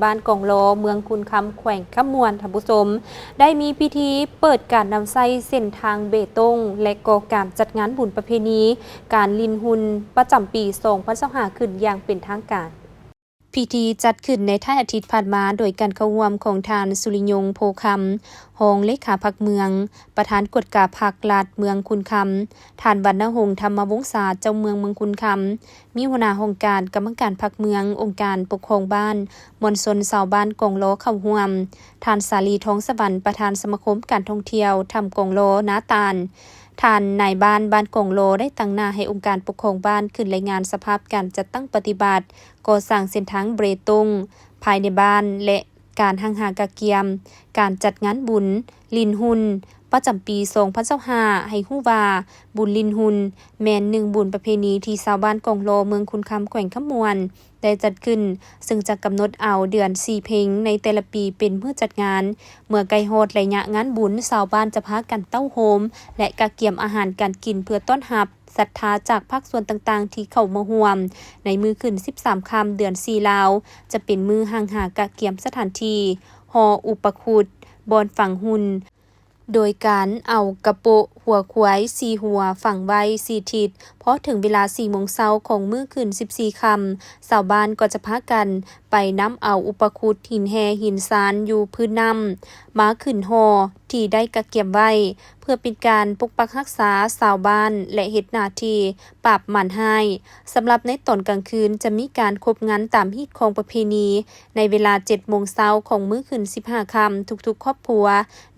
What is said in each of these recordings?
บ้านกองโลเมืองคุณคำแขวงขมวนท่านผู้ชมได้มีพิธีเปิดการนำไส้เส้นทางเบตงและก่อการจัดงานบุญประเพณีการลินหุนประจำปี2025ขึ้นอย่างเป็นทางการพิธีจัดขึ้นในท่าอาทิตย์ผ่านมาโดยการเข้าร่วมของทานสุริยงโพคำรองเลขาพักเมืองประธานกฎกาพักลาดเมืองคุณคำทานบรรณหงษ์ธรรมวงศาเจ้าเมืองคุณคำมีหัวหน้าองค์การกรรมการพักเมืององค์การปกครองบ้านมวลชนชาวบ้านกองโลเข้าร่วมทานสาลีท้องสวรรค์ประธานสมาคมการท่องเที่ยวทำกองโลนาตาลท่านนายบ้านกองโลได้ตั้งหน้าให้องค์การปกครองบ้านขึ้นรายงานสภาพการจัดตั้งปฏิบัติก่อสร้างเส้นทางเบตงภายในบ้านและการหังหากะเกียมการจัดงานบุญลินหุนประจำปี2025ให้ฮู้ว่าบุญลินหุนแม่นหนึ่งบุญประเพณีที่ชาวบ้านกองโลเมืองคุณคำแขวงขมวนได้จัดขึ้นซึ่งจะกำหนดเอาเดือน4เพ็งในแต่ละปีเป็นมื้อจัดงานเมื่อใกล้ฮอดระยะงานบุญชาวบ้านจะพากันเต้าโฮมและกะเกียมอาหารการกินเพื่อต้อนรับศรัทธาจากภาคส่วนต่างๆที่เข้ามาร่วมในมื้อขึ้น13ค่ำเดือน4ลาวจะเป็นมื้อหังหากะเกียมสถานที่หออุปคุตบอนฝังหุ่นโดยการเอากระโปะหัวควาย4หัวฝังไว้4ทิศพอถึงเวลา4 โมงเช้าของมื้อคืน14ค่ำชาวบ้านก็จะพากันไปนำเอาอุปคุตหินแฮหินซานอยู่พื้นน้ำมาขึ้นหอที่ได้กะเกียมไว้เพื่อเป็นการปกปักรักษาชาวบ้านและเฮ็ดหน้าที่ปราบหมันให้สำหรับในตอนกลางคืนจะมีการคบงานตามฮีตของประเพณีในเวลา7 โมงเช้าของมื้อคืน15ค่ำทุกๆครอบครัว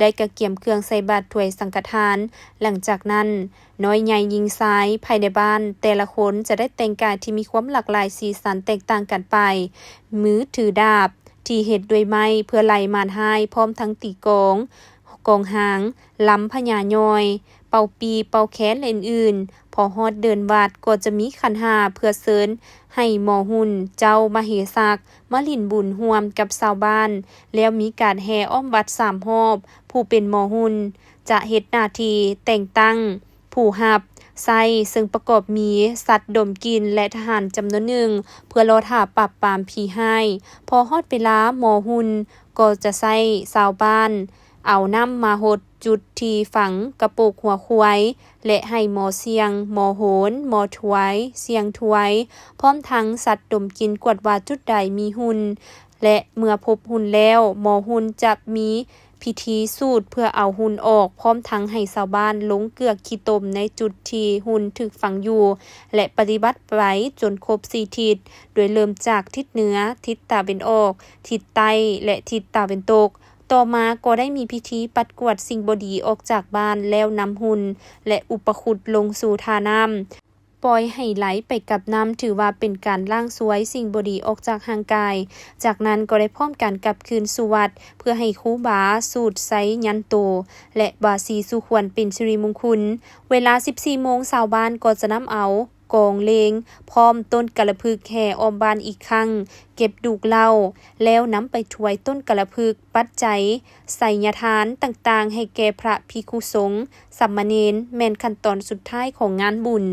ได้กะเกียมเครื่องใส่บาตรถ้วยสังฆทานหลังจากนั้นน้อยใหญ่ยิงซ้ายภายในบ้านแต่ละคนจะได้แต่งกายที่มีความหลากหลายสีสันแตกต่างกันไปมือถือดาบที่เฮ็ดด้วยไม้เพื่อไล่มารร้ายพร้อมทั้งตีกองหางล้ำพญายอยเป่าปีเป่าแค้นและอื่นๆพอฮอดเดินวัดก็จะมีขันหาเพื่อเสริญให้หมอหุ่นเจ้ามเหสักมาลินบุญร่วมกับชาวบ้านแล้วมีการแห่อ้อมวัด3 รอบผู้เป็นหมอหุ่นจะเฮ็ดหน้าที่แต่งตั้งผู้รับไส้ซึ่งประกอบมีสัตว์ดมกลิ่นและทหารจำนวนหนึ่งเพื่อรอท่าปราบปรามผีให้พอฮอดเวลาหมอหุ่นก็จะใส่ชาวบ้านเอาน้ำมาหดจุดที่ฝังกระโปกหัวควายและให้หมอเสียงหมอโหนหมอถวยเสียงถวยพร้อมทั้งสัตว์ดมกลิ่นกวดว่าจุดใดมีหุ่นและเมื่อพบหุ่นแล้วหมอหุ่นจะมีพิธีสูตรเพื่อเอาหุ่นออกพร้อมทั้งให้ชาวบ้านลงเกลือกขี้ตมในจุดที่หุ่นถูกฝังอยู่และปฏิบัติไปจนครบ4 ทิศโดยเริ่มจากทิศเหนือทิศตะวันออกทิศใต้และทิศตะวันตกต่อมาก็ได้มีพิธีปัดกวาดสิ่งบ่ดีออกจากบ้านแล้วนำหุ่นและอุปคุตลงสู่ท่าน้ำปล่อยให้ไหลไปกับน้ำถือว่าเป็นการล้างสวยสิ่งบ่ดีออกจากร่างกายจากนั้นก็ได้พร้อมการกลับคืนสู่วัดเพื่อให้ครูบาสูตรไสยันโตและบาสีสุขวัญเป็นสิริมงคลเวลา 14 โมงชาวบ้านก็จะนำเอากองเลงพร้อมต้นกะละพึกแห่อ้อมบ้านอีกครั้งเก็บดูกเหล้าแล้วนำไปถวายต้นกะละพึกปัจจัยไสยทานต่างๆให้แก่พระภิกษุสงฆ์สามเณรแม่นขั้นตอนสุดท้ายของงานบุญ